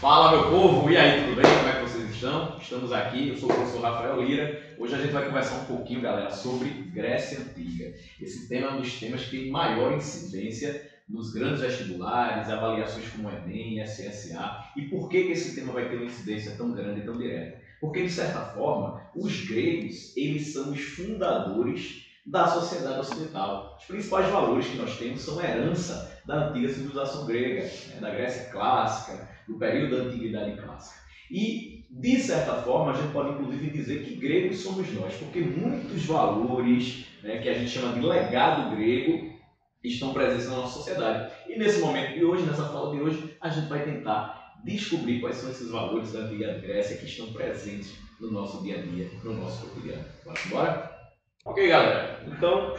Fala, meu povo! E aí, tudo bem? Como é que vocês estão? Estamos aqui, eu sou o professor Rafael Lira. Hoje a gente vai conversar um pouquinho, galera, sobre Grécia Antiga. Esse tema é um dos temas que tem maior incidência nos grandes vestibulares, avaliações como Enem, SSA. E por que esse tema vai ter uma incidência tão grande e tão direta? Porque, de certa forma, os gregos, eles são os fundadores da sociedade ocidental. Os principais valores que nós temos são a herança da antiga civilização grega, da Grécia clássica, do período da Antiguidade Clássica. E, de certa forma, a gente pode inclusive dizer que gregos somos nós, porque muitos valores, que a gente chama de legado grego, estão presentes na nossa sociedade. E nesse momento de hoje, nessa fala de hoje, a gente vai tentar descobrir quais são esses valores da Antiga Grécia que estão presentes no nosso dia a dia, no nosso cotidiano. Vamos embora? Ok, galera. Então,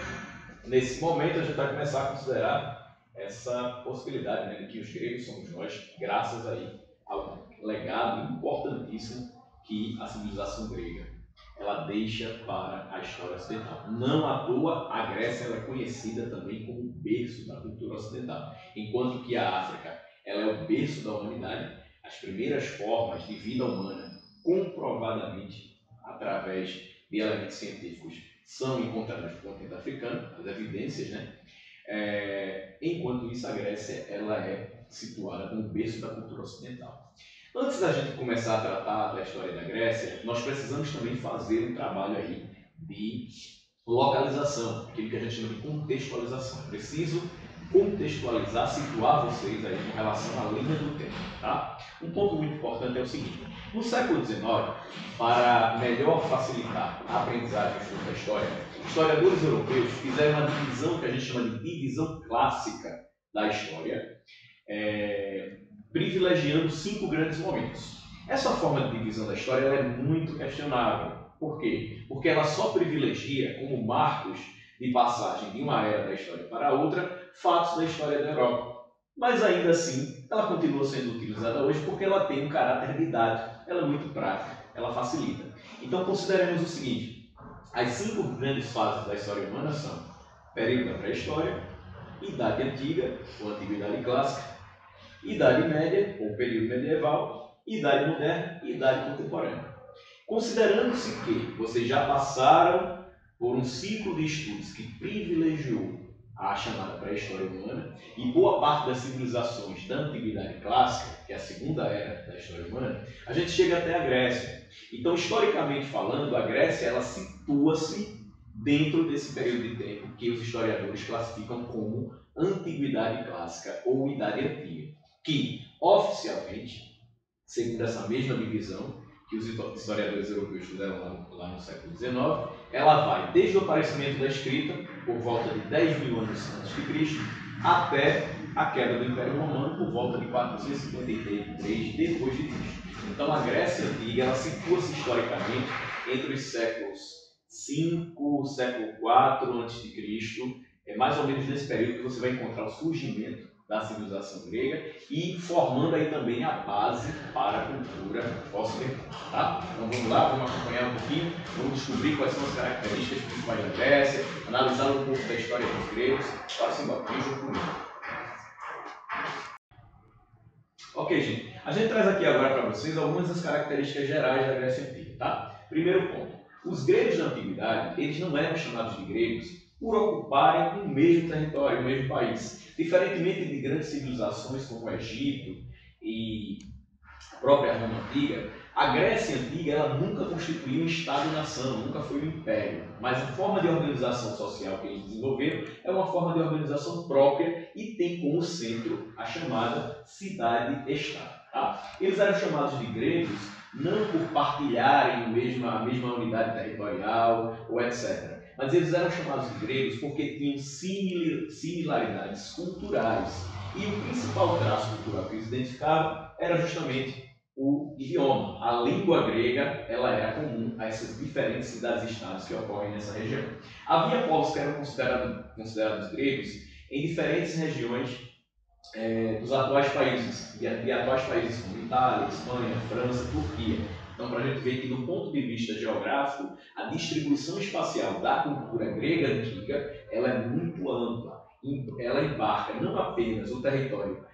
nesse momento, a gente vai começar a considerar essa possibilidade, de que os gregos somos nós, graças aí ao legado importantíssimo que a civilização grega ela deixa para a história ocidental. Não à toa, a Grécia ela é conhecida também como o berço da cultura ocidental, enquanto que a África ela é o berço da humanidade. As primeiras formas de vida humana, comprovadamente através de elementos científicos, são encontradas no continente africano, as evidências, enquanto isso a Grécia ela é situada como berço da cultura ocidental. Antes da gente começar a tratar da história da Grécia, nós precisamos também fazer um trabalho aí de localização, aquilo que a gente chama de contextualização. Preciso contextualizar, situar vocês aí com relação à linha do tempo, tá? Um ponto muito importante é o seguinte: no século XIX, para melhor facilitar a aprendizagem da história, historiadores europeus fizeram uma divisão que a gente chama de divisão clássica da história, privilegiando 5 grandes momentos. Essa forma de divisão da história ela é muito questionável. Por quê? Porque ela só privilegia como marcos de passagem de uma era da história para outra fatos da história da Europa. Mas ainda assim, ela continua sendo utilizada hoje porque ela tem um caráter didático, ela é muito prática, ela facilita. Então consideremos o seguinte: as 5 grandes fases da história humana são período da pré-história, idade antiga, ou antiguidade clássica, idade média, ou período medieval, idade moderna e idade contemporânea. Considerando-se que vocês já passaram por um ciclo de estudos que privilegiou a chamada pré-história humana e boa parte das civilizações da antiguidade clássica, que é a segunda era da história humana, a gente chega até a Grécia. Então, historicamente falando, a Grécia ela situa-se dentro desse período de tempo que os historiadores classificam como antiguidade clássica ou idade antiga, que oficialmente, segundo essa mesma divisão que os historiadores europeus fizeram lá no século XIX, ela vai desde o aparecimento da escrita, por volta de 10.000 anos antes de Cristo, até a queda do Império Romano, por volta de 453 depois de Cristo. Então a Grécia Antiga ela situa-se historicamente entre os séculos V, século IV a.C., é mais ou menos nesse período que você vai encontrar o surgimento da civilização grega e formando aí também a base para a cultura ocidental, tá? Então vamos lá, vamos acompanhar um pouquinho, vamos descobrir quais são as características principais da Grécia, analisar um pouco da história dos gregos. Bora sim, vem junto comigo. Ok, gente, a gente traz aqui agora para vocês algumas das características gerais da Grécia Antiga, tá? Primeiro ponto, os gregos da Antiguidade, eles não eram chamados de gregos por ocuparem o mesmo território, o mesmo país. Diferentemente de grandes civilizações como o Egito e a própria Roma Antiga, a Grécia Antiga ela nunca constituiu um Estado-nação, nunca foi um império. Mas a forma de organização social que eles desenvolveram é uma forma de organização própria e tem como centro a chamada cidade-estado. Tá? Eles eram chamados de gregos não por partilharem a mesma unidade territorial ou etc. Mas eles eram chamados de gregos porque tinham similaridades culturais. E o principal traço cultural que eles identificavam era justamente o idioma. A língua grega ela era comum a essas diferentes cidades-estados que ocorrem nessa região. Havia povos que eram considerados gregos em diferentes regiões dos atuais países, de atuais países como Itália, Espanha, França, Turquia. Então, para a gente ver que, do ponto de vista geográfico, a distribuição espacial da cultura grega antiga ela é muito ampla. Ela embarca não apenas o território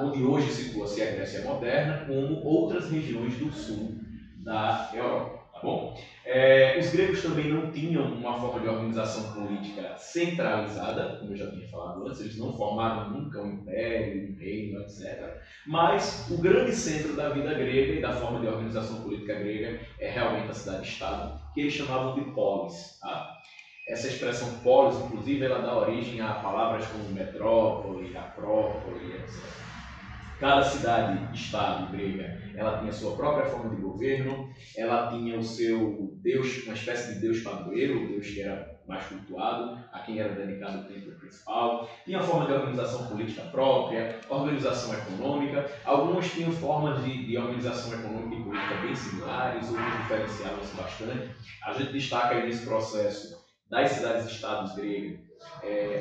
onde hoje situa-se a Grécia moderna, como outras regiões do sul da Europa. Tá bom? Os gregos também não tinham uma forma de organização política centralizada, como eu já tinha falado antes, eles não formaram nunca um império, um reino, etc. Mas o grande centro da vida grega e da forma de organização política grega é realmente a cidade-estado, que eles chamavam de polis. Tá? Essa expressão polis, inclusive, ela dá origem a palavras como metrópole, acrópole, etc. Cada cidade-estado grega, ela tinha sua própria forma de governo, ela tinha o seu deus, uma espécie de deus padroeiro, o deus que era mais cultuado, a quem era dedicado o templo principal, tinha a forma de organização política própria, organização econômica, algumas tinham formas de organização econômica e política bem similares, outras diferenciavam-se bastante. A gente destaca aí nesse processo das cidades-estados gregas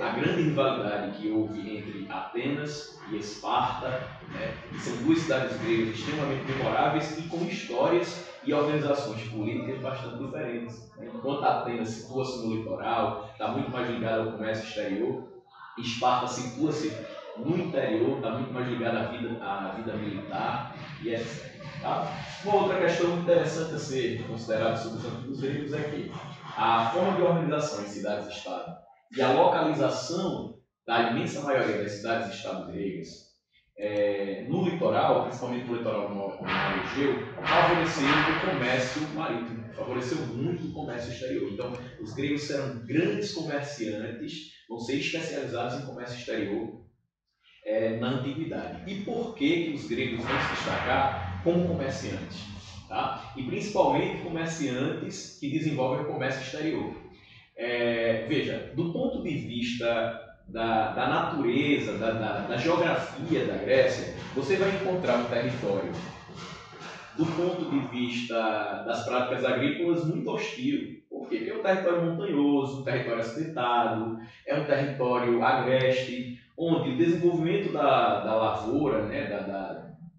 a grande rivalidade que houve entre Atenas e Esparta, né, que são duas cidades gregas extremamente memoráveis e com histórias e organizações políticas bastante diferentes. Né? Enquanto Atenas situa-se no litoral, está muito mais ligada ao comércio exterior, Esparta situa-se no interior, está muito mais ligada à vida militar e etc. Tá? Uma outra questão interessante a ser considerada sobre os antigos gregos é que a forma de organização em cidades-estado e a localização da imensa maioria das cidades-estado gregas no litoral, principalmente no litoral do Mar Egeu, favoreceu o comércio marítimo, favoreceu muito o comércio exterior. Então, os gregos serão grandes comerciantes, vão ser especializados em comércio exterior na antiguidade. E por que os gregos vão se destacar como comerciantes? Tá? E principalmente comerciantes que desenvolvem o comércio exterior. Veja, do ponto de vista da natureza, da geografia da Grécia, você vai encontrar um território, do ponto de vista das práticas agrícolas, muito hostil. Por quê? Porque é um território montanhoso, um território acidentado, é um território agreste, onde o desenvolvimento da lavoura, né,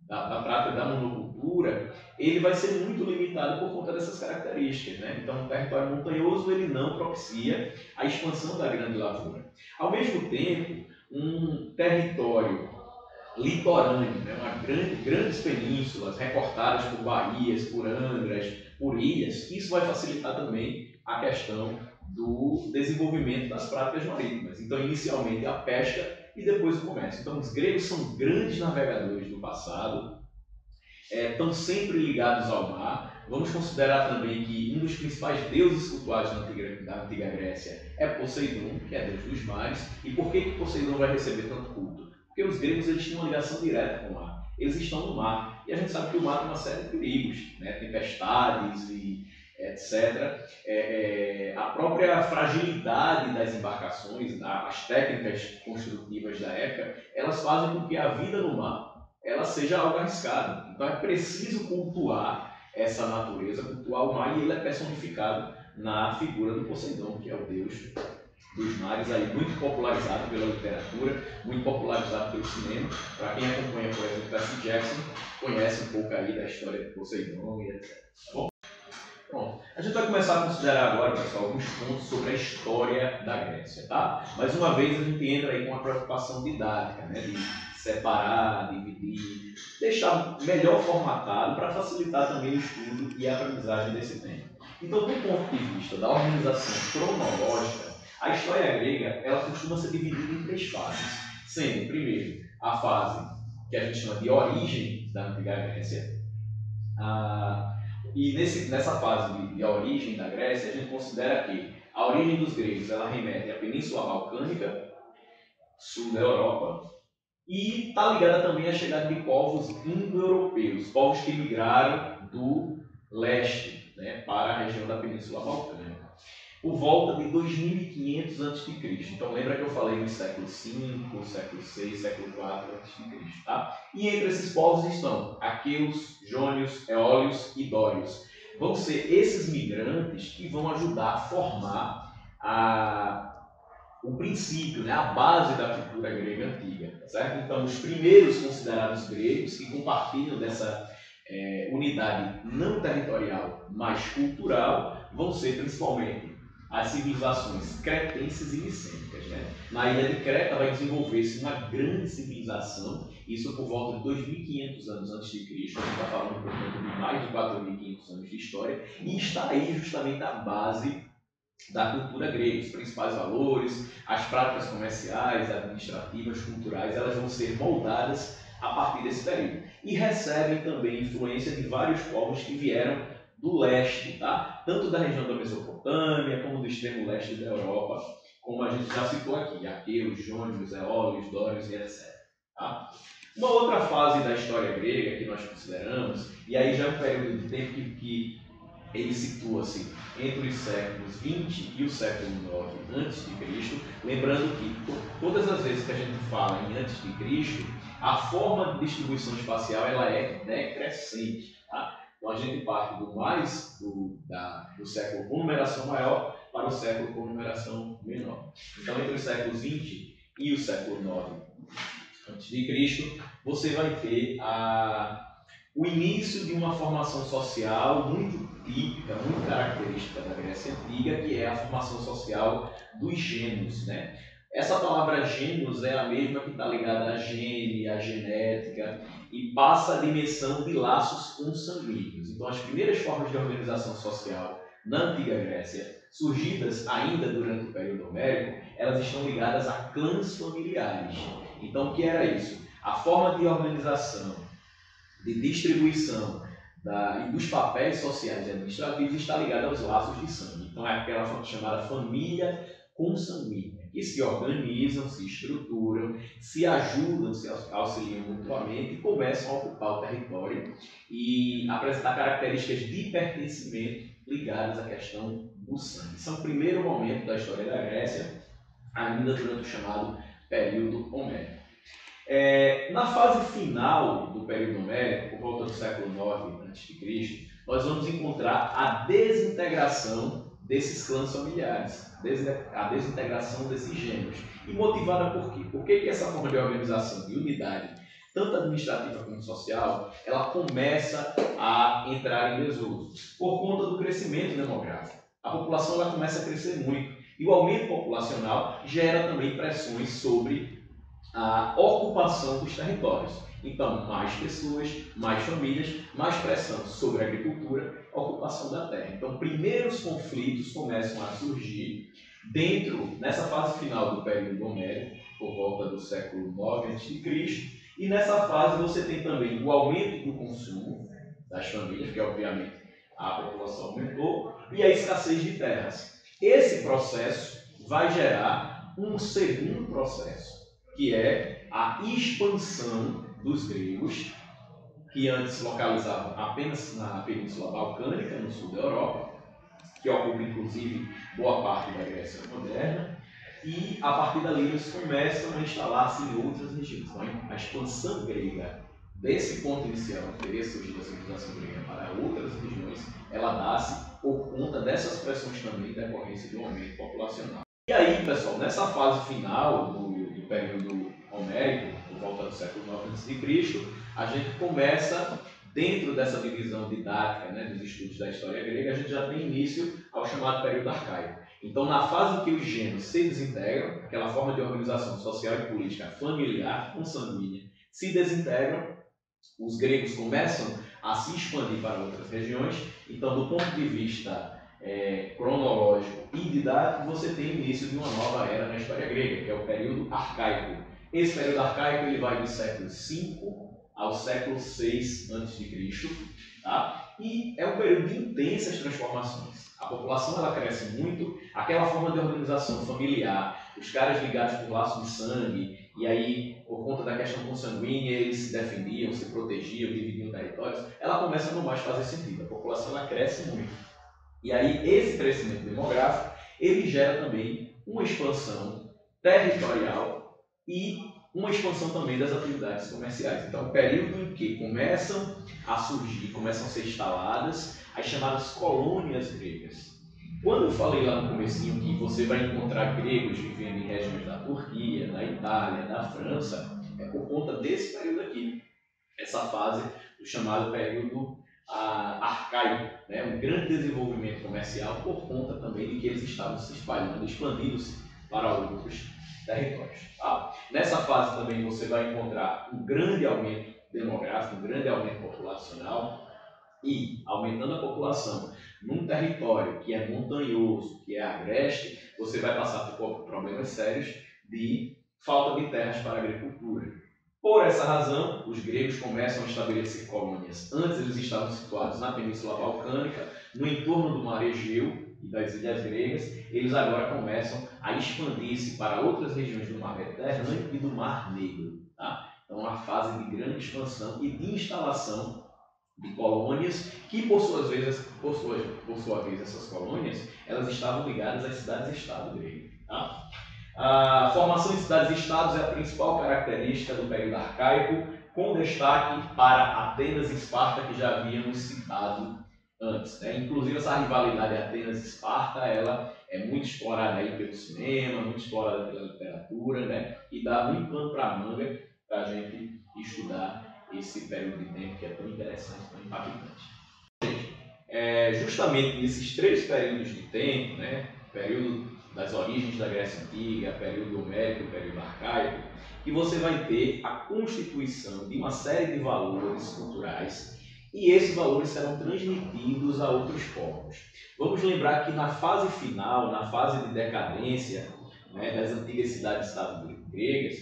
da prática da monocultura, ele vai ser muito limitado por conta dessas características. Né? Então, o território montanhoso ele não propicia a expansão da grande lavoura. Ao mesmo tempo, um território litorâneo, né? Grandes penínsulas recortadas por baías, por angras, por ilhas, isso vai facilitar também a questão do desenvolvimento das práticas marítimas. Então, inicialmente a pesca e depois o comércio. Então, os gregos são grandes navegadores do passado, estão sempre ligados ao mar. Vamos considerar também que um dos principais deuses cultuados da antiga Grécia é Poseidon, que é deus dos mares. E por que Poseidon vai receber tanto culto? Porque os gregos eles tinham uma ligação direta com o mar. Eles estão no mar. E a gente sabe que o mar tem uma série de perigos, né? Tempestades e etc. A própria fragilidade das embarcações, as técnicas construtivas da época, elas fazem com que a vida no mar ela seja algo arriscado. Então é preciso cultuar essa natureza, cultuar o mar, e ele é personificado na figura do Poseidon, que é o deus dos mares, aí, muito popularizado pela literatura, muito popularizado pelo cinema. Para quem acompanha, por exemplo, Percy Jackson, conhece um pouco aí da história de Poseidon e etc. Tá bom? Pronto. A gente vai começar a considerar agora, pessoal, alguns pontos sobre a história da Grécia, tá? Mais uma vez a gente entra aí com uma preocupação didática, né? De separar, dividir, deixar melhor formatado para facilitar também o estudo e a aprendizagem desse tema. Então, do ponto de vista da organização cronológica, a história grega ela costuma ser dividida em 3 fases, sendo, primeiro, a fase que a gente chama de origem da antiga Grécia. E nessa fase de origem da Grécia, a gente considera que a origem dos gregos ela remete à Península Balcânica, sul da Europa, e está ligada também à chegada de povos indo-europeus, povos que migraram do leste, né, para a região da Península Balcânica, por volta de 2500 a.C. Então lembra que eu falei no século V, século VI, século IV a.C. Tá? E entre esses povos estão aqueus, jônios, eólios e dórios. Vão ser esses migrantes que vão ajudar a formar o princípio, né, a base da cultura grega antiga. Certo? Então os primeiros considerados gregos que compartilham dessa unidade não territorial, mas cultural, vão ser principalmente as civilizações cretenses e micênicas. Né? Na ilha de Creta vai desenvolver-se uma grande civilização, isso por volta de 2.500 anos antes de Cristo, a gente está falando, portanto, de mais de 4.500 anos de história, e está aí justamente a base da cultura grega, os principais valores, as práticas comerciais, administrativas, culturais, elas vão ser moldadas a partir desse período. E recebem também influência de vários povos que vieram do leste, tá? Tanto da região da Mesopotâmia, como do extremo leste da Europa, como a gente já citou aqui, aqueus, jônios, eólios, dórios e etc. Tá? Uma outra fase da história grega que nós consideramos, e aí já é um período de tempo que ele situa-se entre os séculos 20 e o século 9 a.C., lembrando que todas as vezes que a gente fala em antes de Cristo, a forma de distribuição espacial ela é decrescente. Tá? Então a gente parte do século com numeração maior para o século com numeração menor. Então entre os séculos 20 e o século 9 a.C., você vai ter o início de uma formação social muito típica, muito característica da Grécia Antiga, que é a formação social dos gênios. Né? Essa palavra gênios é a mesma que está ligada à gene, à genética, e passa a dimensão de laços consanguíneos. Então, as primeiras formas de organização social na Antiga Grécia, surgidas ainda durante o período homérico, elas estão ligadas a clãs familiares. Então, o que era isso? A forma de organização, de distribuição e dos papéis sociais e administrativos está ligada aos laços de sangue. Então, é aquela chamada família consanguínea, que se organizam, se estruturam, se ajudam, se auxiliam mutuamente e começam a ocupar o território e apresentar características de pertencimento ligadas à questão do sangue. Isso é o primeiro momento da história da Grécia, ainda durante o chamado período homérico. Na fase final do período homérico, por volta do século 9 a.C., nós vamos encontrar a desintegração desses clãs familiares, a desintegração desses gêneros. E motivada por quê? Por que essa forma de organização, de unidade, tanto administrativa como social, ela começa a entrar em desuso? Por conta do crescimento demográfico. A população ela começa a crescer muito. E o aumento populacional gera também pressões sobre a ocupação dos territórios. Então, mais pessoas, mais famílias, mais pressão sobre a agricultura, a ocupação da terra. Então, primeiros conflitos começam a surgir nessa fase final do período homérico, por volta do século 9 a.C., e nessa fase você tem também o aumento do consumo das famílias, que obviamente a população aumentou, e a escassez de terras. Esse processo vai gerar um segundo processo, que é a expansão dos gregos, que antes se localizavam apenas na Península Balcânica, no sul da Europa, que ocupa inclusive boa parte da Grécia moderna, e a partir dali eles começam a instalar-se em outras regiões. Então, a expansão grega, desse ponto inicial, que teria surgido a civilização grega para outras regiões, ela dá-se por conta dessas pressões também da decorrência do aumento populacional. E aí, pessoal, nessa fase final do período homérico, por volta do século 9 a.C., a gente começa, dentro dessa divisão didática, né, dos estudos da história grega, a gente já tem início ao chamado período arcaico. Então, na fase em que os gêneros se desintegram, aquela forma de organização social e política familiar, consanguínea, se desintegram, os gregos começam a se expandir para outras regiões. Então, do ponto de vista cronológico e didático, você tem o início de uma nova era na história grega, que é o período arcaico. Esse período arcaico ele vai do século V ao século VI a.C., tá? E é um período de intensas transformações. A população ela cresce muito, aquela forma de organização familiar, os caras ligados por laço de sangue, e aí, por conta da questão consanguínea, eles se defendiam, se protegiam, dividiam territórios, ela começa a não mais fazer sentido. A população ela cresce muito. E aí, esse crescimento demográfico, ele gera também uma expansão territorial e uma expansão também das atividades comerciais. Então, o período em que começam a surgir, começam a ser instaladas as chamadas colônias gregas. Quando eu falei lá no comecinho que você vai encontrar gregos vivendo em regiões da Turquia, da Itália, da França, é por conta desse período aqui, essa fase do chamado período arcaico, né? Um grande desenvolvimento comercial por conta também de que eles estavam se espalhando, expandindo-se para outros territórios. Tá? Nessa fase também você vai encontrar um grande aumento demográfico, um grande aumento populacional, e aumentando a população num território que é montanhoso, que é agreste, você vai passar por problemas sérios de falta de terras para a agricultura. Por essa razão, os gregos começam a estabelecer colônias. Antes eles estavam situados na Península Balcânica, no entorno do Mar Egeu e das ilhas gregas. Eles agora começam a expandir-se para outras regiões do Mar Mediterrâneo e do Mar Negro. Tá? Então, uma fase de grande expansão e de instalação de colônias que, por sua vez, essas colônias, elas estavam ligadas às cidades-estado gregas. Tá? A formação de cidades-estados é a principal característica do período arcaico, com destaque para Atenas e Esparta, que já havíamos citado antes. Né? Inclusive, essa rivalidade Atenas-Esparta ela é muito explorada aí pelo cinema, muito explorada pela literatura, né? E dá muito pano para a manga para a gente estudar esse período de tempo que é tão interessante, tão impactante. Justamente nesses 3 períodos de tempo, né? Período das origens da Grécia Antiga, período homérico e período arcaico, que você vai ter a constituição de uma série de valores culturais e esses valores serão transmitidos a outros povos. Vamos lembrar que na fase final, na fase de decadência, né, das antigas cidades-estado gregas,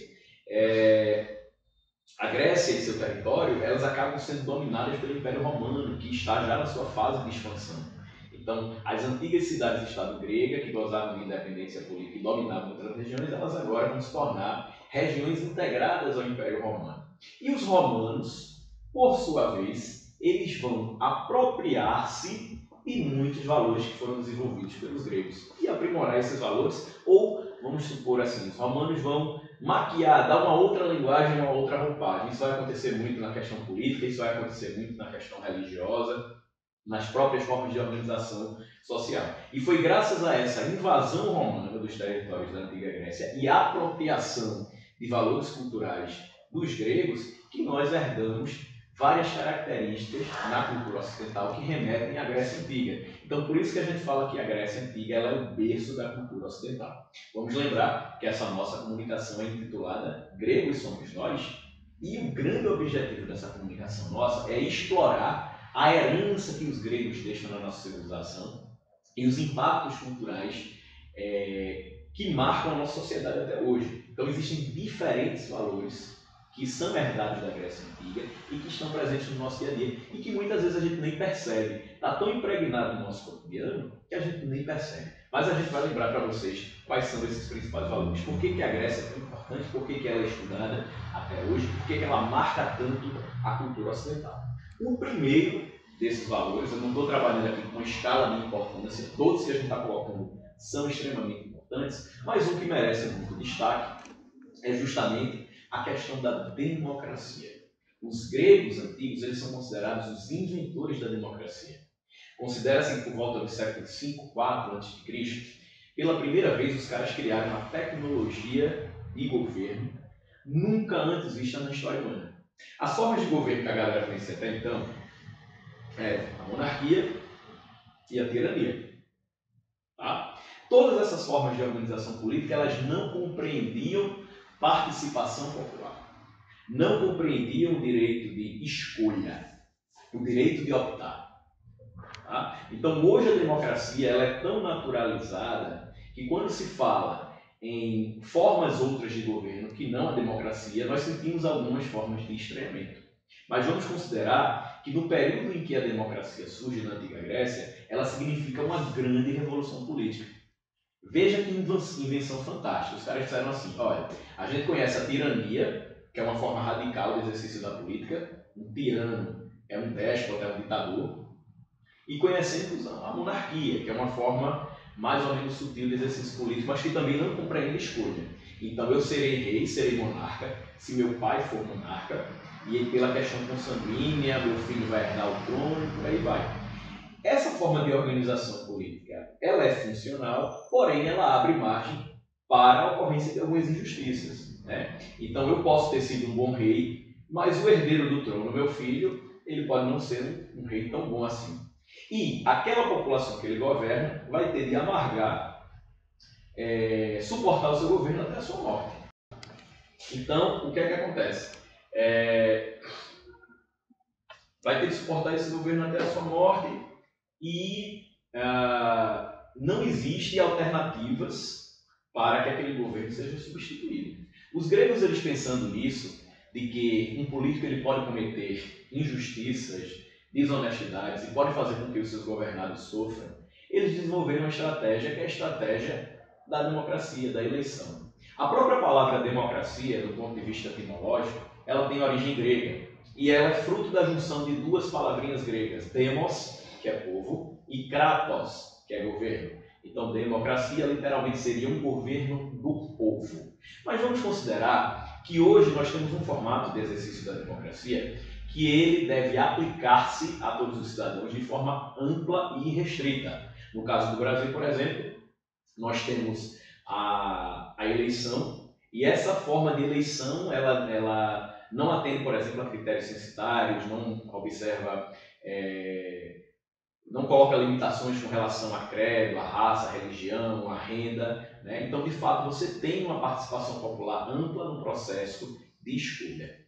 a Grécia e seu território, elas acabam sendo dominadas pelo Império Romano, que está já na sua fase de expansão. Então, as antigas cidades-estado gregas, que gozavam de independência política e dominavam outras regiões, elas agora vão se tornar regiões integradas ao Império Romano. E os romanos, por sua vez, eles vão apropriar-se de muitos valores que foram desenvolvidos pelos gregos e aprimorar esses valores, ou, vamos supor assim, os romanos vão maquiar, dar uma outra linguagem, uma outra roupagem. Isso vai acontecer muito na questão política, isso vai acontecer muito na questão religiosa, nas próprias formas de organização social. E foi graças a essa invasão romana dos territórios da antiga Grécia e a apropriação de valores culturais dos gregos que nós herdamos várias características na cultura ocidental que remetem à Grécia Antiga. Então, por isso que a gente fala que a Grécia Antiga ela é o berço da cultura ocidental. Vamos lembrar que essa nossa comunicação é intitulada Gregos Somos Nós, e o grande objetivo dessa comunicação nossa é explorar a herança que os gregos deixam na nossa civilização e os impactos culturais que marcam a nossa sociedade até hoje. Então, existem diferentes valores que são herdados da Grécia Antiga e que estão presentes no nosso dia a dia e que muitas vezes a gente nem percebe. Está tão impregnado no nosso cotidiano que a gente nem percebe. Mas a gente vai lembrar para vocês quais são esses principais valores. Por que a Grécia é tão importante, por que ela é estudada até hoje, por que ela marca tanto a cultura ocidental. O primeiro desses valores, eu não estou trabalhando aqui com uma escala de importância, todos que a gente está colocando são extremamente importantes, mas um que merece muito destaque é justamente a questão da democracia. Os gregos antigos eles são considerados os inventores da democracia. Considera-se que por volta do século V, IV a.C., pela primeira vez os caras criaram uma tecnologia de governo nunca antes vista na história humana. As formas de governo que a galera conhecia até então é a monarquia e a tirania. Tá? Todas essas formas de organização política elas não compreendiam participação popular. Não compreendiam o direito de escolha, o direito de optar. Tá? Então, hoje a democracia ela é tão naturalizada que quando se fala em formas outras de governo que não a democracia, nós sentimos algumas formas de estranhamento. Mas vamos considerar que no período em que a democracia surge na Antiga Grécia, ela significa uma grande revolução política. Veja que invenção fantástica. Os caras disseram assim, olha, a gente conhece a tirania, que é uma forma radical de exercício da política. Um tirano é um déspota, é um ditador. E conhecemos a monarquia, que é uma forma mais ou menos sutil de exercício político, mas que também não compreende escolha. Então eu serei rei, serei monarca, se meu pai for monarca, e pela questão consanguínea, meu filho vai herdar o trono, por aí vai. Essa forma de organização política, ela é funcional, porém ela abre margem para a ocorrência de algumas injustiças. Né? Então eu posso ter sido um bom rei, mas o herdeiro do trono, meu filho, ele pode não ser um rei tão bom assim. E aquela população que ele governa vai ter de amargar, suportar o seu governo até a sua morte. Então, o que é que acontece? Vai ter de suportar esse governo até a sua morte e não existem alternativas para que aquele governo seja substituído. Os gregos, eles pensando nisso, de que um político ele pode cometer injustiças, desonestidades e pode fazer com que os seus governados sofram, eles desenvolveram uma estratégia que é a estratégia da democracia, da eleição. A própria palavra democracia, do ponto de vista etimológico, ela tem origem grega e ela é fruto da junção de duas palavrinhas gregas, demos, que é povo, e kratos, que é governo. Então, democracia literalmente seria um governo do povo. Mas vamos considerar que hoje nós temos um formato de exercício da democracia que ele deve aplicar-se a todos os cidadãos de forma ampla e restrita. No caso do Brasil, por exemplo, nós temos a eleição, e essa forma de eleição ela não atende, por exemplo, a critérios censitários, não observa, não coloca limitações com relação a credo, a raça, a religião, a renda, né? Então, de fato, você tem uma participação popular ampla no processo de escolha.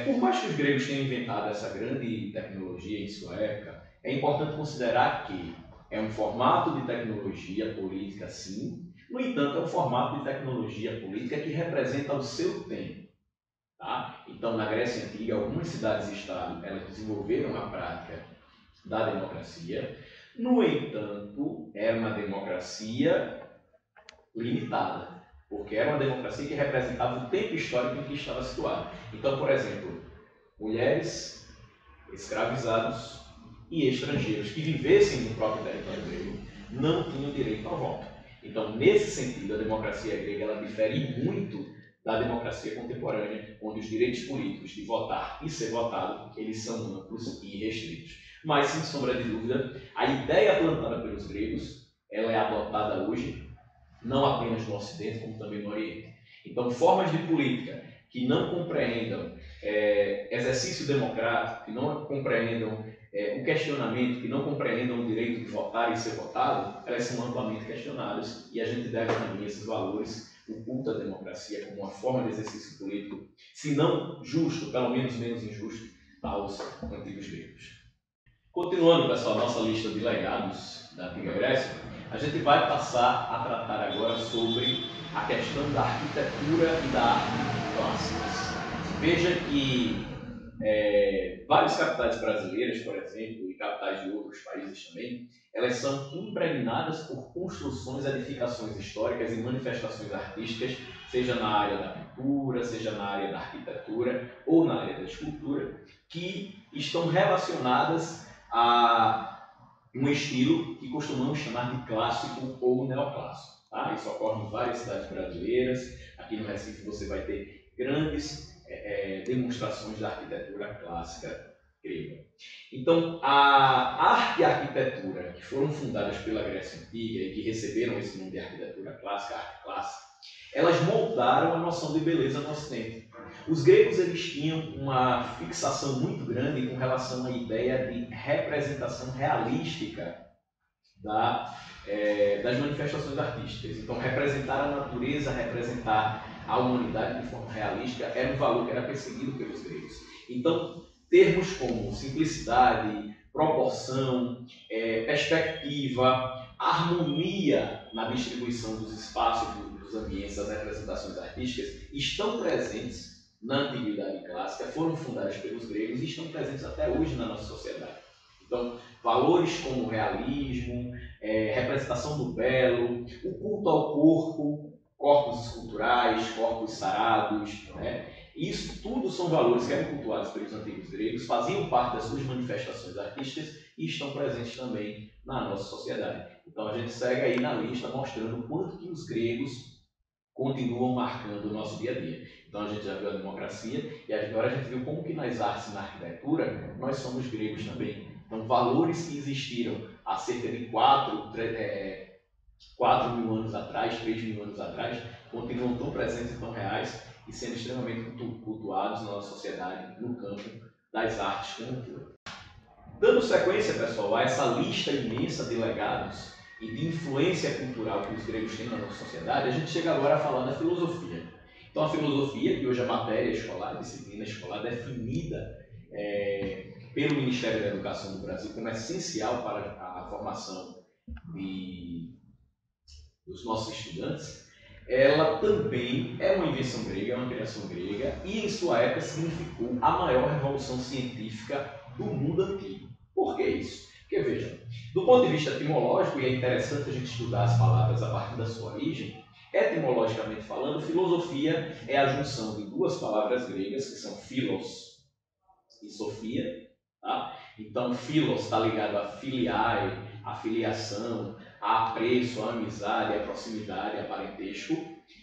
Por mais que os gregos tenham inventado essa grande tecnologia em sua época, é importante considerar que é um formato de tecnologia política, sim. No entanto, é um formato de tecnologia política que representa o seu tempo. Tá? Então, na Grécia Antiga, algumas cidades-estado elas desenvolveram a prática da democracia. No entanto, era uma democracia limitada, porque era uma democracia que representava o tempo histórico em que estava situado. Então, por exemplo, mulheres, escravizados e estrangeiros que vivessem no próprio território grego não tinham direito ao voto. Então, nesse sentido, a democracia grega ela difere muito da democracia contemporânea, onde os direitos políticos de votar e ser votado, eles são amplos e restritos. Mas, sem sombra de dúvida, a ideia plantada pelos gregos, ela é adotada hoje, não apenas no Ocidente, como também no Oriente. Então, formas de política que não compreendam exercício democrático, que não compreendam o questionamento, que não compreendam o direito de votar e ser votado, elas são amplamente questionadas e a gente deve também esses valores, o culto à democracia como uma forma de exercício político, se não justo, pelo menos menos injusto, aos antigos gregos. Continuando, pessoal, a nossa lista de legados da Antiga Grécia, a gente vai passar a tratar agora sobre a questão da arquitetura e da arte clássicas. Veja que várias capitais brasileiras, por exemplo, e capitais de outros países também, elas são impregnadas por construções, edificações históricas e manifestações artísticas, seja na área da pintura, seja na área da arquitetura ou na área da escultura, que estão relacionadas a um estilo que costumamos chamar de clássico ou neoclássico. Tá? Isso ocorre em várias cidades brasileiras. Aqui no Recife você vai ter grandes demonstrações da arquitetura clássica grega. Então, a arte e a arquitetura que foram fundadas pela Grécia Antiga e que receberam esse nome de arquitetura clássica, arte clássica, elas moldaram a noção de beleza no Ocidente. Os gregos eles tinham uma fixação muito grande com relação à ideia de representação realística das manifestações artísticas. Então, representar a natureza, representar a humanidade de forma realística era um valor que era perseguido pelos gregos. Então, termos como simplicidade, proporção, perspectiva, harmonia na distribuição dos espaços, dos ambientes, das representações artísticas, estão presentes na Antiguidade Clássica, foram fundadas pelos gregos e estão presentes até hoje na nossa sociedade. Então, valores como o realismo, representação do belo, o culto ao corpo, corpos esculturais, corpos sarados, né? Isso tudo são valores que eram cultuados pelos antigos gregos, faziam parte das suas manifestações artísticas e estão presentes também na nossa sociedade. Então a gente segue aí na lista mostrando o quanto que os gregos continuam marcando o nosso dia a dia. Então a gente já viu a democracia e agora a gente viu como que nas artes e na arquitetura nós somos gregos também. Então valores que existiram há cerca de 4 mil anos atrás, 3 mil anos atrás, continuam tão presentes e tão reais e sendo extremamente cultuados na nossa sociedade, no campo, das artes como um todo. Dando sequência, pessoal, a essa lista imensa de legados e de influência cultural que os gregos têm na nossa sociedade, a gente chega agora a falar da filosofia. Então, a filosofia, que hoje é matéria escolar, disciplina escolar, definida pelo Ministério da Educação do Brasil como essencial para a formação dos nossos estudantes, ela também é uma invenção grega, é uma criação grega, e em sua época significou a maior revolução científica do mundo antigo. Por que isso? Porque, vejam, do ponto de vista etimológico, e é interessante a gente estudar as palavras a partir da sua origem, etimologicamente falando, filosofia é a junção de duas palavras gregas, que são philos e sofia. Tá? Então, philos está ligado a filiae, a filiação, a apreço, a amizade, a proximidade, a parentesco.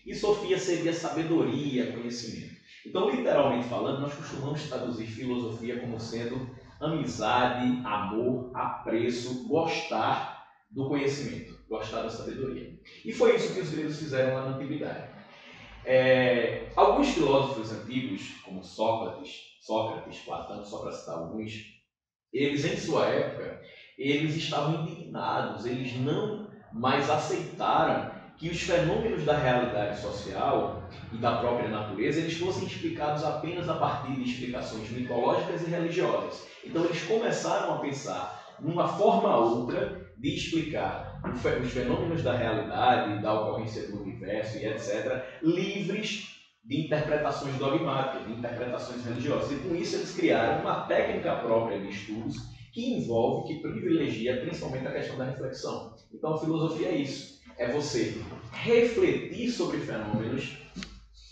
E sofia seria sabedoria, conhecimento. Então, literalmente falando, nós costumamos traduzir filosofia como sendo amizade, amor, apreço, gostar do conhecimento, gostar da sabedoria. E foi isso que os gregos fizeram lá na antiguidade. Alguns filósofos antigos, como Sócrates, Platão, só para citar alguns, eles em sua época, eles estavam indignados, eles não mais aceitaram que os fenômenos da realidade social e da própria natureza eles fossem explicados apenas a partir de explicações mitológicas e religiosas. Então eles começaram a pensar numa forma outra de explicar os fenômenos da realidade, da ocorrência do universo e etc., livres de interpretações dogmáticas, de interpretações religiosas. E com isso eles criaram uma técnica própria de estudos que envolve, que privilegia principalmente a questão da reflexão. Então a filosofia é isso, é você refletir sobre fenômenos,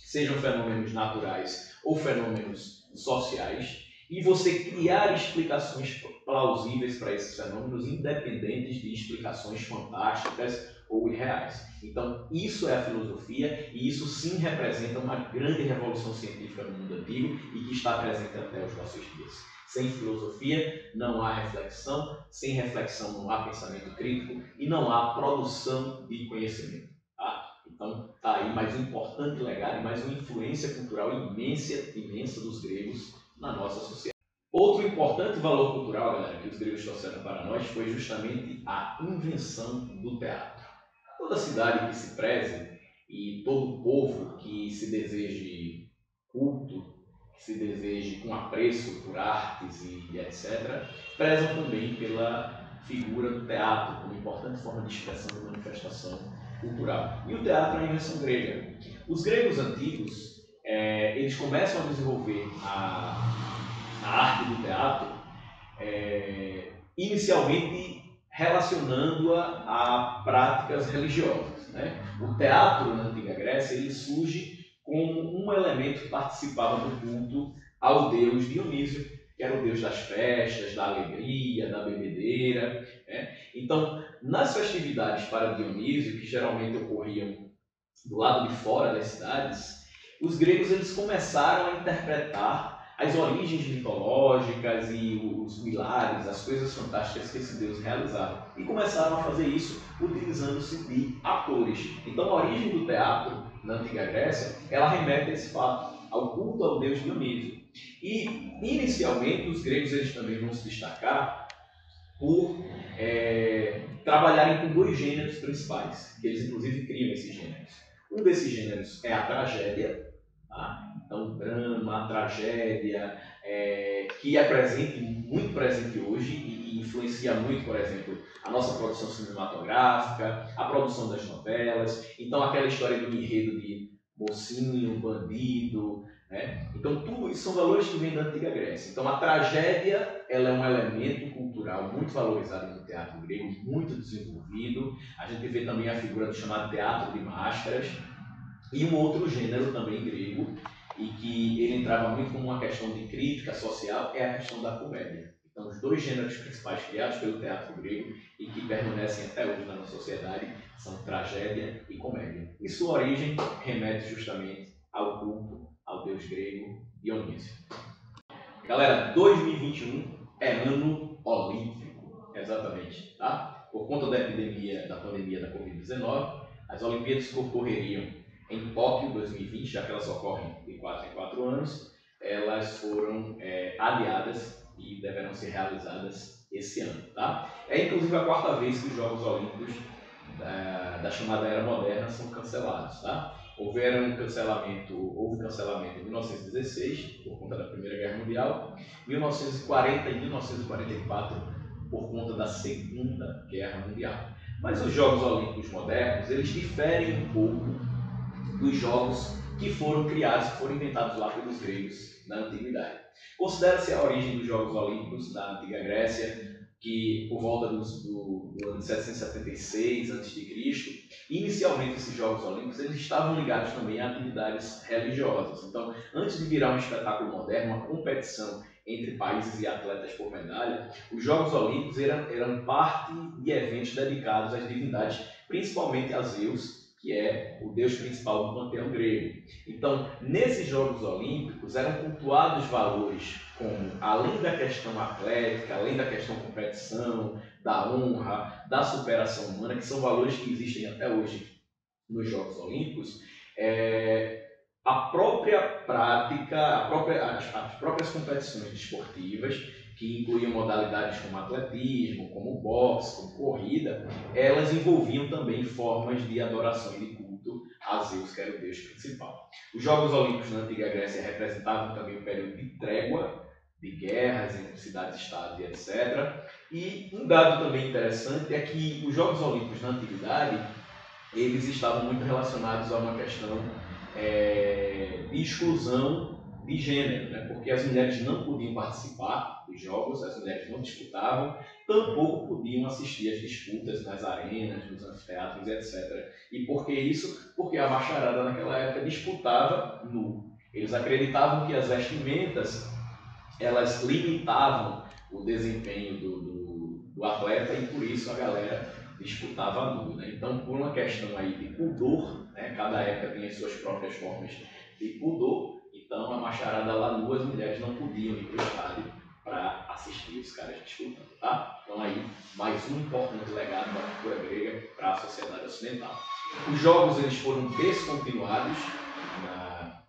sejam fenômenos naturais ou fenômenos sociais, e você criar explicações plausíveis para esses fenômenos, independentes de explicações fantásticas ou irreais. Então, isso é a filosofia, e isso sim representa uma grande revolução científica no mundo antigo e que está presente até os nossos dias. Sem filosofia não há reflexão, sem reflexão não há pensamento crítico e não há produção de conhecimento. Tá? Então, está aí mais um importante legado e mais uma influência cultural imensa dos gregos na nossa sociedade. Outro importante valor cultural, galera, que os gregos trouxeram para nós foi justamente a invenção do teatro. Toda cidade que se preze e todo povo que se deseje culto, que se deseje com apreço por artes e etc., prezam também pela figura do teatro como importante forma de expressão e manifestação cultural. E o teatro é uma invenção grega. Os gregos antigos, eles começam a desenvolver a arte do teatro, inicialmente relacionando-a a práticas religiosas. Né? O teatro na antiga Grécia ele surge como um elemento que participava do culto ao deus Dionísio, que era o deus das festas, da alegria, da bebedeira. Né? Então, nas festividades para Dionísio, que geralmente ocorriam do lado de fora das cidades, os gregos eles começaram a interpretar as origens mitológicas e os milagres, as coisas fantásticas que esse Deus realizava. E começaram a fazer isso utilizando-se de atores. Então a origem do teatro na antiga Grécia, ela remete a esse fato, ao culto ao deus Dionísio. E inicialmente os gregos eles também vão se destacar por trabalharem com dois gêneros principais, que eles inclusive criam esses gêneros. Um desses gêneros é a tragédia, tá? Então, o drama, a tragédia, que é muito presente hoje e influencia muito, por exemplo, a nossa produção cinematográfica, a produção das novelas. Então, aquela história do enredo de mocinho, bandido, né? Então, tudo isso são valores que vêm da antiga Grécia. Então, a tragédia ela é um elemento cultural muito valorizado no teatro grego, muito desenvolvido. A gente vê também a figura do chamado teatro de máscaras, e um outro gênero também grego, e que ele entrava muito como uma questão de crítica social, é a questão da comédia. Então, os dois gêneros principais criados pelo teatro grego e que permanecem até hoje na nossa sociedade são tragédia e comédia. E sua origem remete justamente ao culto ao deus grego Dionísio. Galera, 2021 é ano olímpico, exatamente, tá? Por conta da pandemia da Covid-19, as Olimpíadas ocorreriam em Tóquio 2020, já que elas ocorrem de 4 em 4 anos, elas foram adiadas e deverão ser realizadas esse ano. Tá? É inclusive a quarta vez que os Jogos Olímpicos da chamada Era Moderna são cancelados. Tá? Houve cancelamento em 1916, por conta da Primeira Guerra Mundial, 1940 e 1944, por conta da Segunda Guerra Mundial. Mas os Jogos Olímpicos modernos, eles diferem um pouco dos jogos que foram criados, que foram inventados lá pelos gregos na Antiguidade. Considera-se a origem dos Jogos Olímpicos da Antiga Grécia, que por volta do ano de 776 a.C., inicialmente esses Jogos Olímpicos eles estavam ligados também a atividades religiosas. Então, antes de virar um espetáculo moderno, uma competição entre países e atletas por medalha, os Jogos Olímpicos eram parte de eventos dedicados às divindades, principalmente a Zeus, que é o deus principal do panteão grego. Então, nesses Jogos Olímpicos eram cultuados valores como, além da questão atlética, além da questão competição, da honra, da superação humana, que são valores que existem até hoje nos Jogos Olímpicos, a própria prática, as próprias competições desportivas, que incluíam modalidades como atletismo, como boxe, como corrida, elas envolviam também formas de adoração e de culto a Zeus, que era o deus principal. Os Jogos Olímpicos na Antiga Grécia representavam também um período de trégua, de guerras entre cidades-estados e etc. E um dado também interessante é que os Jogos Olímpicos na Antiguidade, eles estavam muito relacionados a uma questão de exclusão de gênero, né? Porque as mulheres não podiam participar dos jogos, as mulheres não disputavam, tampouco podiam assistir às disputas nas arenas, nos anfiteatros, etc. E por que isso? Porque a macharada naquela época disputava nu. Eles acreditavam que as vestimentas elas limitavam o desempenho do atleta e por isso a galera disputava nu, né? Então, por uma questão aí de pudor, né? Cada época tinha as suas próprias formas de pudor, então a macharada lá nu, as mulheres não podiam ir para o estádio para assistir os caras disputando, tá? Então aí, mais um importante legado da cultura grega para a sociedade ocidental. Os jogos eles foram descontinuados na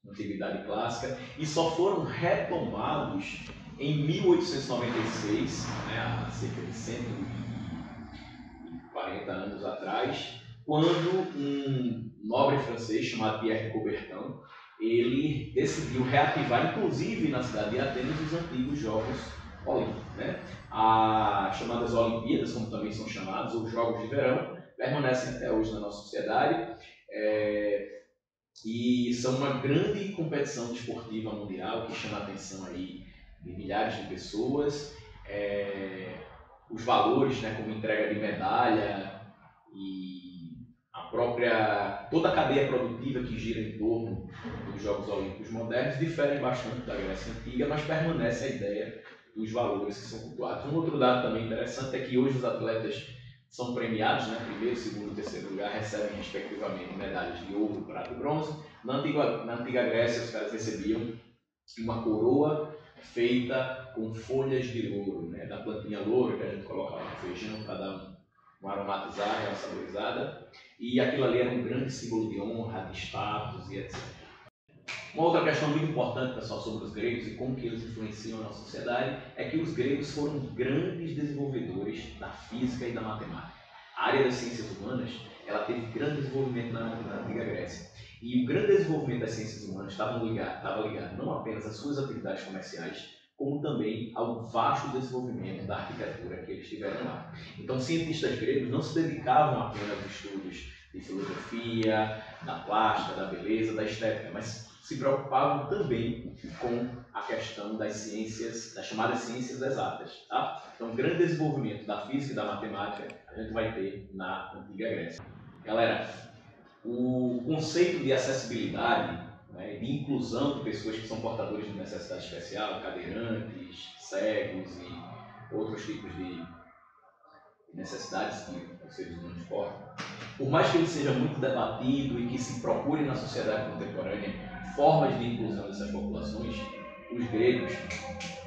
Antiguidade Clássica e só foram retomados em 1896, né, há cerca de 140 anos atrás, quando um nobre francês chamado Pierre de Coubertin, ele decidiu reativar, inclusive na cidade de Atenas, os antigos Jogos Olímpicos. Né? As chamadas Olimpíadas, como também são chamadas, ou Jogos de Verão, permanecem até hoje na nossa sociedade e são uma grande competição desportiva mundial que chama a atenção aí de milhares de pessoas. Os valores, né, como entrega de medalha e toda a cadeia produtiva que gira em torno dos Jogos Olímpicos modernos diferem bastante da Grécia Antiga, mas permanece a ideia dos valores que são cultuados. Um outro dado também interessante é que hoje os atletas são premiados, né, primeiro, segundo e terceiro lugar, recebem respectivamente medalhas de ouro, prata e bronze. Na antiga Grécia, os caras recebiam uma coroa feita com folhas de louro, né, da plantinha louro que a gente coloca lá no feijão para dar uma aromatizada, uma saborizada, e aquilo ali era um grande símbolo de honra, de status e etc. Uma outra questão muito importante, pessoal, sobre os gregos e como que eles influenciam a nossa sociedade é que os gregos foram grandes desenvolvedores da física e da matemática. A área das ciências humanas ela teve grande desenvolvimento na Antiga Grécia. E o grande desenvolvimento das ciências humanas estava ligado não apenas às suas atividades comerciais, como também ao vasto desenvolvimento da arquitetura que eles tiveram lá. Então, cientistas gregos não se dedicavam apenas aos estudos de filosofia, da plástica, da beleza, da estética, mas se preocupavam também com a questão das ciências, das chamadas ciências exatas. Tá? Então, o grande desenvolvimento da física e da matemática a gente vai ter na Antiga Grécia. Galera, o conceito de acessibilidade, né, de inclusão de pessoas que são portadores de necessidade especial, cadeirantes, cegos e outros tipos de necessidades que os seres humanos portam, por mais que ele seja muito debatido e que se procure na sociedade contemporânea formas de inclusão dessas populações, os gregos,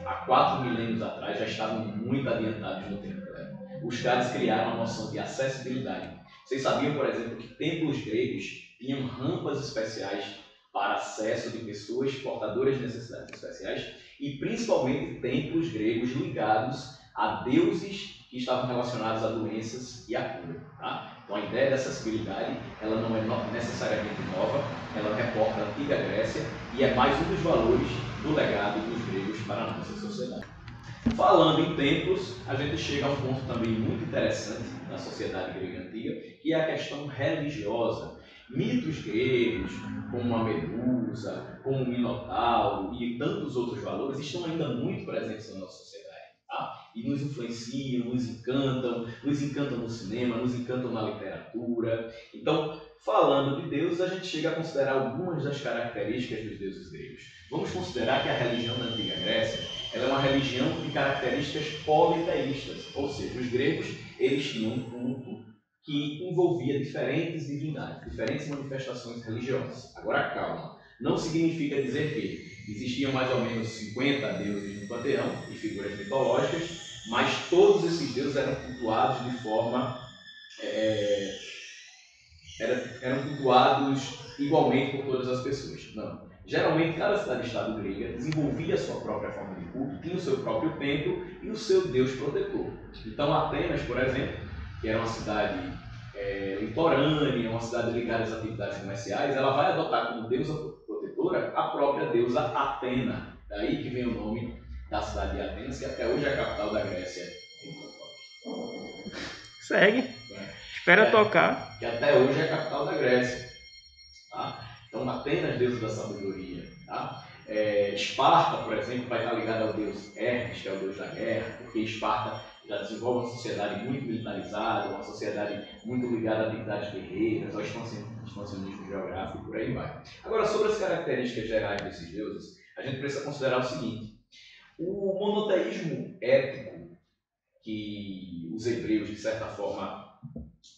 há 4 milênios atrás, já estavam muito adiantados no tempo. Né? Os caras criaram a noção de acessibilidade. Vocês sabiam, por exemplo, que templos gregos tinham rampas especiais para acesso de pessoas portadoras de necessidades especiais e principalmente templos gregos ligados a deuses que estavam relacionados a doenças e a cura. Tá? Então a ideia dessa acessibilidade ela não é necessariamente nova, ela reporta a antiga Grécia e é mais um dos valores do legado dos gregos para a nossa sociedade. Falando em templos, a gente chega a um ponto também muito interessante da sociedade grega antiga, que é a questão religiosa. Mitos gregos, como a Medusa, como o Minotauro e tantos outros valores, estão ainda muito presentes na nossa sociedade. Tá? E nos influenciam, nos encantam no cinema, nos encantam na literatura. Então, falando de deuses, a gente chega a considerar algumas das características dos deuses gregos. Vamos considerar que a religião da antiga Grécia ela é uma religião de características politeístas, ou seja, os gregos eles tinham um culto que envolvia diferentes divindades, diferentes manifestações religiosas. Agora, calma, não significa dizer que existiam mais ou menos 50 deuses no panteão e figuras mitológicas, mas todos esses deuses eram cultuados de forma... eram cultuados igualmente por todas as pessoas. Não. Geralmente, cada cidade-estado grega desenvolvia a sua própria forma de culto, tinha o seu próprio templo e o seu deus protetor. Então, Atenas, por exemplo, que era uma cidade litorânea, uma cidade ligada às atividades comerciais, ela vai adotar como deusa protetora a própria deusa Atena. Daí que vem o nome da cidade de Atenas, que até hoje é a capital da Grécia. Segue. Espera tocar. Que até hoje é a capital da Grécia. Tá? Então, Atenas, deusa da sabedoria. Tá? Esparta, por exemplo, vai estar ligada ao deus Hermes, que é o deus da guerra, porque Esparta já desenvolve uma sociedade muito militarizada, uma sociedade muito ligada a atividades guerreiras, ao expansionismo geográfico e por aí vai. Agora, sobre as características gerais desses deuses, a gente precisa considerar o seguinte: o monoteísmo ético que os hebreus, de certa forma,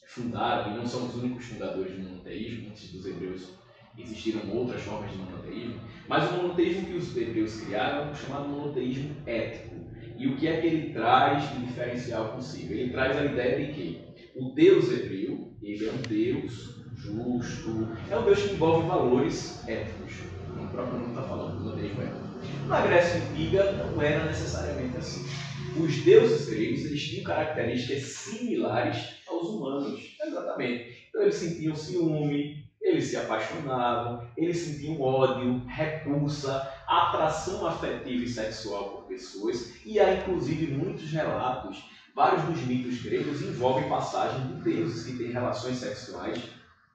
fundaram, e não são os únicos fundadores do monoteísmo, antes dos hebreus existiram outras formas de monoteísmo, mas o monoteísmo que os hebreus criaram é o chamado monoteísmo ético. E o que é que ele traz de diferencial consigo? Ele traz a ideia de que o Deus hebreu, ele é um Deus justo, é um Deus que envolve valores éticos, como o próprio nome está falando, monoteísmo ético. Na Grécia Antiga não era necessariamente assim. Os deuses gregos eles tinham características similares aos humanos, exatamente. Então eles sentiam ciúme, eles se apaixonavam, eles sentiam ódio, repulsa, atração afetiva e sexual por pessoas, e há inclusive muitos relatos, vários dos mitos gregos envolvem passagem de deuses que têm relações sexuais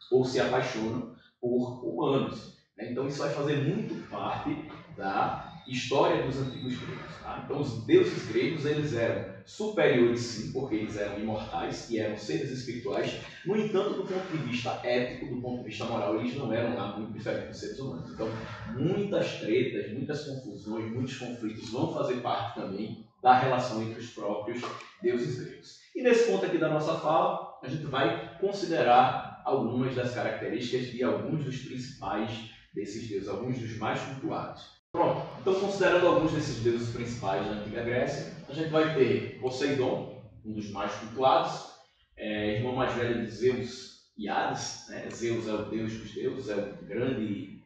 ou se apaixonam por humanos. Então isso vai fazer muito parte da história dos antigos gregos. Tá? Então os deuses gregos eles eram superiores sim, porque eles eram imortais e eram seres espirituais. No entanto, do ponto de vista ético, do ponto de vista moral, eles não eram lá muito diferentes dos seres humanos. Então, muitas tretas, muitas confusões, muitos conflitos vão fazer parte também da relação entre os próprios deuses gregos. E nesse ponto aqui da nossa fala, a gente vai considerar algumas das características de alguns dos principais desses deuses, alguns dos mais cultuados. Pronto, então considerando alguns desses deuses principais da Antiga Grécia, a gente vai ter Poseidon, um dos mais cultuados, irmão mais velho de Zeus e Hades. Né? Zeus é o deus dos deuses, é o grande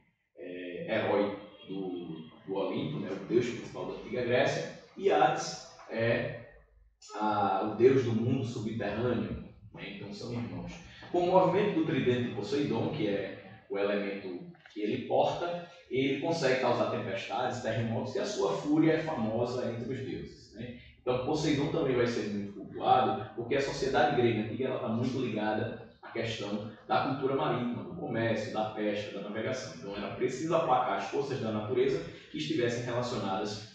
herói do Olimpo, né? O deus principal da Antiga Grécia, e Hades é o deus do mundo subterrâneo, né? Então são irmãos. Com o movimento do tridente de Poseidon, que é o elemento que ele porta, ele consegue causar tempestades, terremotos, e a sua fúria é famosa entre os deuses. Né? Então Poseidon também vai ser muito cultuado, porque a sociedade grega antiga está muito ligada à questão da cultura marítima, do comércio, da pesca, da navegação. Então era preciso aplacar as forças da natureza que estivessem relacionadas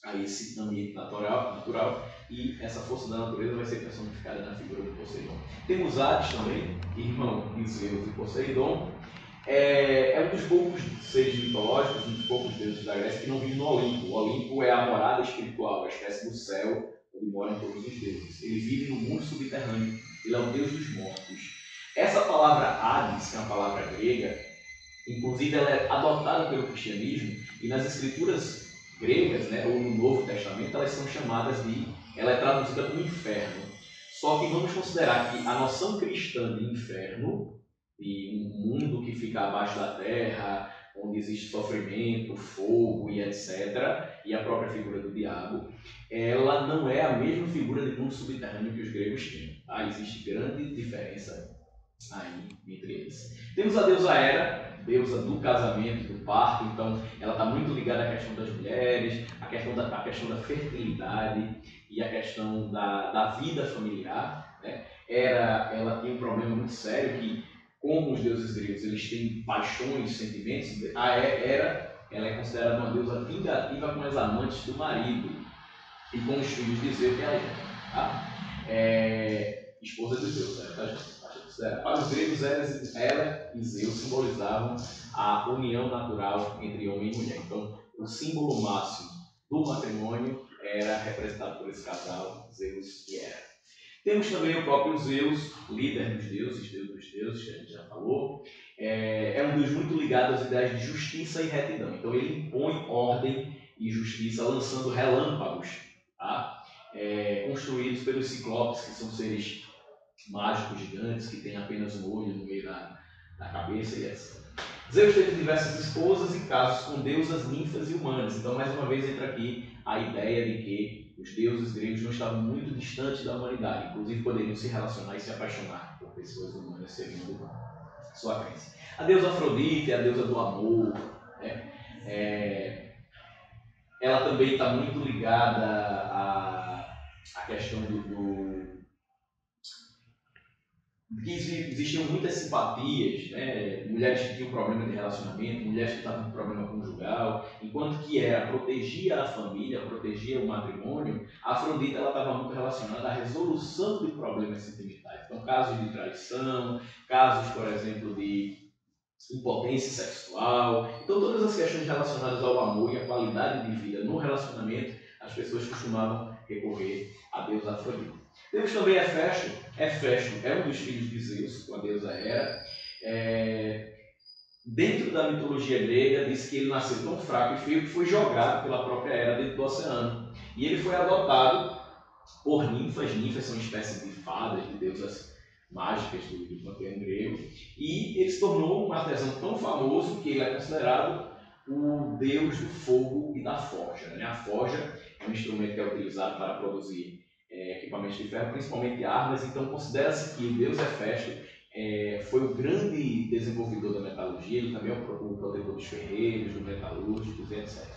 a esse ambiente natural, e essa força da natureza vai ser personificada na figura do Poseidon. Temos Hades também, irmão de Zeus e Poseidon. É um dos poucos seres mitológicos, um dos poucos deuses da Grécia que não vive no Olimpo. O Olimpo é a morada espiritual, a espécie do céu onde moram todos os deuses. Ele vive no mundo subterrâneo, ele é o deus dos mortos. Essa palavra Hades, que é uma palavra grega, inclusive ela é adotada pelo cristianismo, e nas escrituras gregas, né, ou no Novo Testamento, elas são chamadas ela é traduzida como inferno. Só que vamos considerar que a noção cristã de inferno, de um mundo que fica abaixo da terra, onde existe sofrimento, fogo e etc., e a própria figura do diabo, ela não é a mesma figura de mundo subterrâneo que os gregos tinham. Tá? Existe grande diferença aí entre eles. Temos a deusa Hera, deusa do casamento, do parto, então ela está muito ligada à questão das mulheres, à questão da fertilidade e à questão da vida familiar. Né? Ela tem um problema muito sério que, como os deuses gregos eles têm paixões, sentimentos, a Hera ela é considerada uma deusa vingativa com as amantes do marido e com os filhos de Zeus, que é a Hera. Tá? Esposa de Zeus, tá, gente? Para os gregos, ela e Zeus simbolizavam a união natural entre homem e mulher. Então, o símbolo máximo do matrimônio era representado por esse casal, Zeus e Hera. Temos também o próprio Zeus, líder dos deuses, deus dos deuses, que a gente já falou. É um deus muito ligado às ideias de justiça e retidão. Então, ele impõe ordem e justiça lançando relâmpagos, tá? Construídos pelos ciclopes, que são seres mágicos gigantes que têm apenas um olho no meio da cabeça e etc. Zeus teve diversas esposas e casos com deusas, ninfas e humanas. Então, mais uma vez, entra aqui a ideia de que os deuses gregos não estavam muito distantes da humanidade. Inclusive, poderiam se relacionar e se apaixonar por pessoas humanas segundo sua crença. A deusa Afrodite é a deusa do amor. Né? Ela também está muito ligada à questão que existiam muitas simpatias, né? Mulheres que tinham problema de relacionamento, mulheres que estavam com problema conjugal, enquanto que protegia a família, protegia o matrimônio, a Afrodite estava muito relacionada à resolução de problemas sentimentais. Então, casos de traição, casos, por exemplo, de impotência sexual, então todas as questões relacionadas ao amor e à qualidade de vida no relacionamento, as pessoas costumavam recorrer à deusa Afrodite. Temos também Hefesto. Hefesto é um dos filhos de Zeus, com a deusa Hera. Dentro da mitologia grega, diz que ele nasceu tão fraco e feio que foi jogado pela própria Hera dentro do oceano. E ele foi adotado por ninfas. Ninfas são uma espécie de fadas, de deusas mágicas do panteão grego. E ele se tornou um artesão tão famoso que ele é considerado o deus do fogo e da forja. Né? A forja é um instrumento que é utilizado para produzir equipamentos de ferro, principalmente armas, então considera-se que o deus Hefesto foi o grande desenvolvedor da metalurgia, ele também é o protetor dos ferreiros, dos metalúrgicos, etc.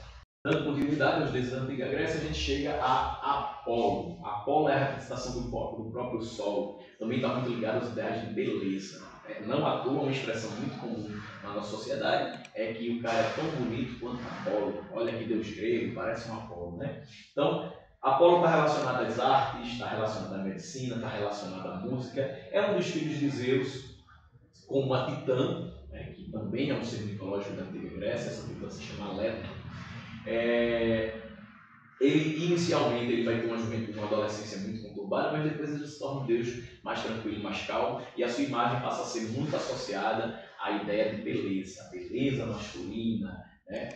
Dando continuidade aos deuses da antiga Grécia, a gente chega a Apolo. Apolo é a representação do próprio Sol, também está muito ligado às ideias de beleza. Não à toa, uma expressão muito comum na nossa sociedade é que o cara é tão bonito quanto Apolo. Olha que deus grego, parece um Apolo, né? Então, Apolo está relacionado às artes, está relacionado à medicina, está relacionado à música. É um dos filhos de Zeus, como a Titã, né, que também é um ser mitológico da antiga Grécia. Essa Titã se chama Leto. Ele inicialmente vai ter uma juventude, uma adolescência muito conturbada, mas depois ele se torna um deus mais tranquilo, mais calmo, e a sua imagem passa a ser muito associada à ideia de beleza, a beleza masculina. Né?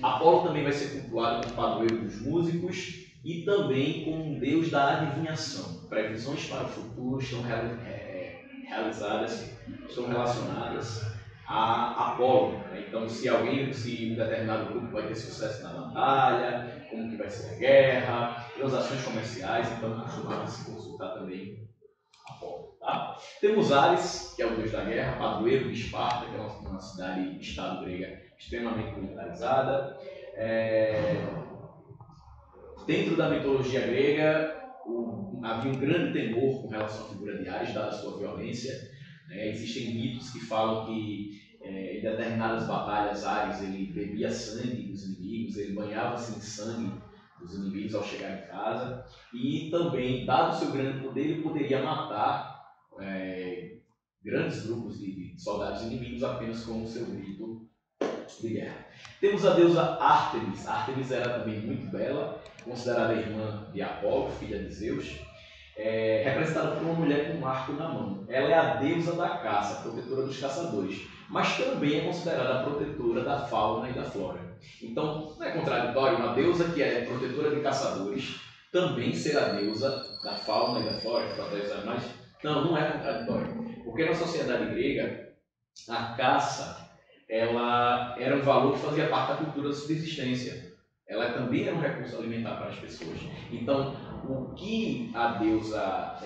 O Apolo também vai ser cultuado como padroeiro dos músicos e também como um deus da adivinhação. Previsões para o futuro estão realizadas, estão relacionadas a Apolo. Né? Então, se um determinado grupo vai ter sucesso na batalha, como que vai ser a guerra, transações comerciais, então costumava se consultar também Apolo. Tá? Temos Ares, que é o deus da guerra, padroeiro de Esparta, que é uma cidade-estado grega extremamente militarizada. Dentro da mitologia grega, havia um grande temor com relação à figura de Ares, dada a sua violência. Existem mitos que falam que em determinadas batalhas Ares ele bebia sangue dos inimigos, ele banhava-se em sangue dos inimigos ao chegar em casa, e também, dado o seu grande poder, ele poderia matar grandes grupos de soldados inimigos apenas com o seu grito de guerra. Temos a deusa Ártemis. Ártemis era também muito bela, considerada irmã de Apolo, filha de Zeus, representada por uma mulher com um arco na mão. Ela é a deusa da caça, protetora dos caçadores, mas também é considerada a protetora da fauna e da flora. Então, não é contraditório uma deusa que é protetora de caçadores também ser a deusa da fauna e da flora, que protege os animais? Não é contraditório. Porque na sociedade grega, a caça ela era um valor que fazia parte da cultura da subsistência. Ela também era um recurso alimentar para as pessoas. Então, o que a deusa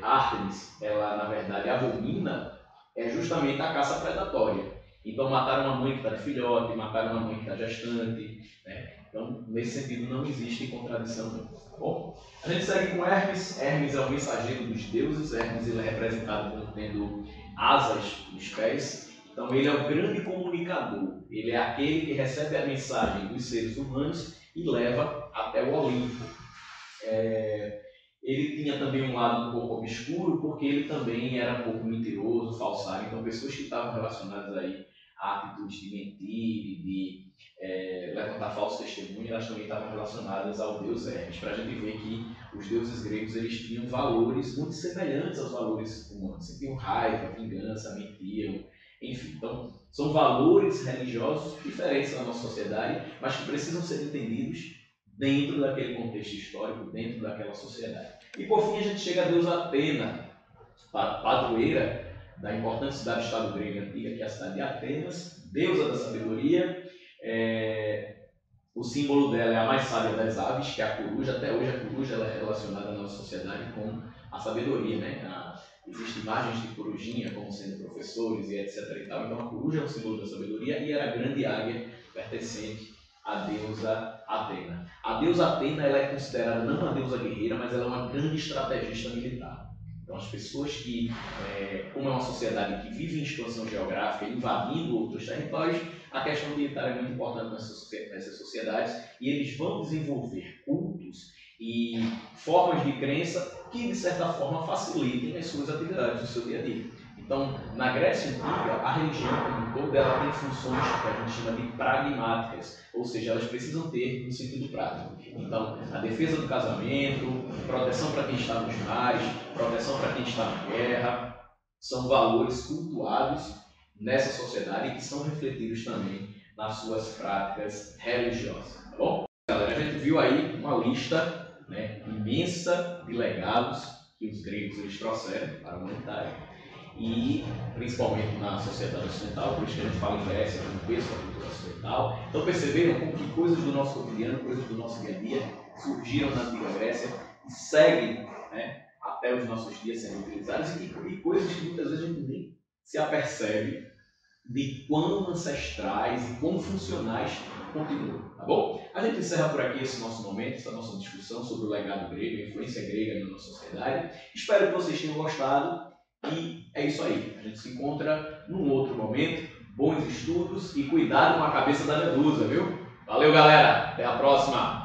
Ártemis, ela na verdade abomina, é justamente a caça predatória. Então, mataram uma mãe que está de filhote, mataram uma mãe que está gestante, né? Então, nesse sentido, não existe contradição. Tá bom? A gente segue com Hermes. Hermes é o mensageiro dos deuses. Hermes ele é representado como tendo asas nos pés. Então, ele é o grande comunicador. Ele é aquele que recebe a mensagem dos seres humanos e leva até o Olimpo. Ele tinha também um lado um pouco obscuro, porque ele também era um pouco mentiroso, falsário. Então, pessoas que estavam relacionadas aí a atitudes de mentir, de levantar falsos testemunhos, elas também estavam relacionadas ao deus Hermes. Para a gente ver que os deuses gregos eles tinham valores muito semelhantes aos valores humanos. Sentiam raiva, vingança, mentiam, enfim. Então, são valores religiosos diferentes na nossa sociedade, mas que precisam ser entendidos dentro daquele contexto histórico, dentro daquela sociedade. E por fim a gente chega a deusa Atena, padroeira da importante cidade-estado grega antiga, que é a cidade de Atenas, deusa da sabedoria. O símbolo dela é a mais sábia das aves, que é a coruja. Até hoje a coruja ela é relacionada na nossa sociedade com a sabedoria, né? Existem imagens de corujinha como sendo professores e etc. E tal. Então a coruja é um símbolo da sabedoria e era a grande águia pertencente à deusa Atena. A deusa Atena ela é considerada não uma deusa guerreira, mas ela é uma grande estrategista militar. Então as pessoas que, como é uma sociedade que vive em expansão geográfica, invadindo outros territórios, a questão militar é muito importante nessas sociedades e eles vão desenvolver cultos e formas de crença que, de certa forma, facilitem as suas atividades no seu dia a dia. Então, na Grécia Antiga, a religião como um todo ela tem funções que a gente chama de pragmáticas, ou seja, elas precisam ter um sentido prático. Então, a defesa do casamento, proteção para quem está nos mares, proteção para quem está na guerra, são valores cultuados nessa sociedade e que são refletidos também nas suas práticas religiosas. Tá bom? Galera, a gente viu aí uma lista, né, imensa de legados que os gregos eles trouxeram para a humanidade. E principalmente na sociedade ocidental, por isso que a gente fala em Grécia como berço da cultura ocidental. Então perceberam como que coisas do nosso cotidiano, coisas do nosso dia a dia surgiram na antiga Grécia e seguem, né, até os nossos dias sendo utilizadas e coisas que muitas vezes a gente nem se apercebe de quão ancestrais e quão funcionais continuam, tá bom? A gente encerra por aqui esse nosso momento, essa nossa discussão sobre o legado grego, a influência grega na nossa sociedade. Espero que vocês tenham gostado. E é isso aí, a gente se encontra num outro momento. Bons estudos e cuidado com a cabeça da medusa, viu? Valeu, galera! Até a próxima!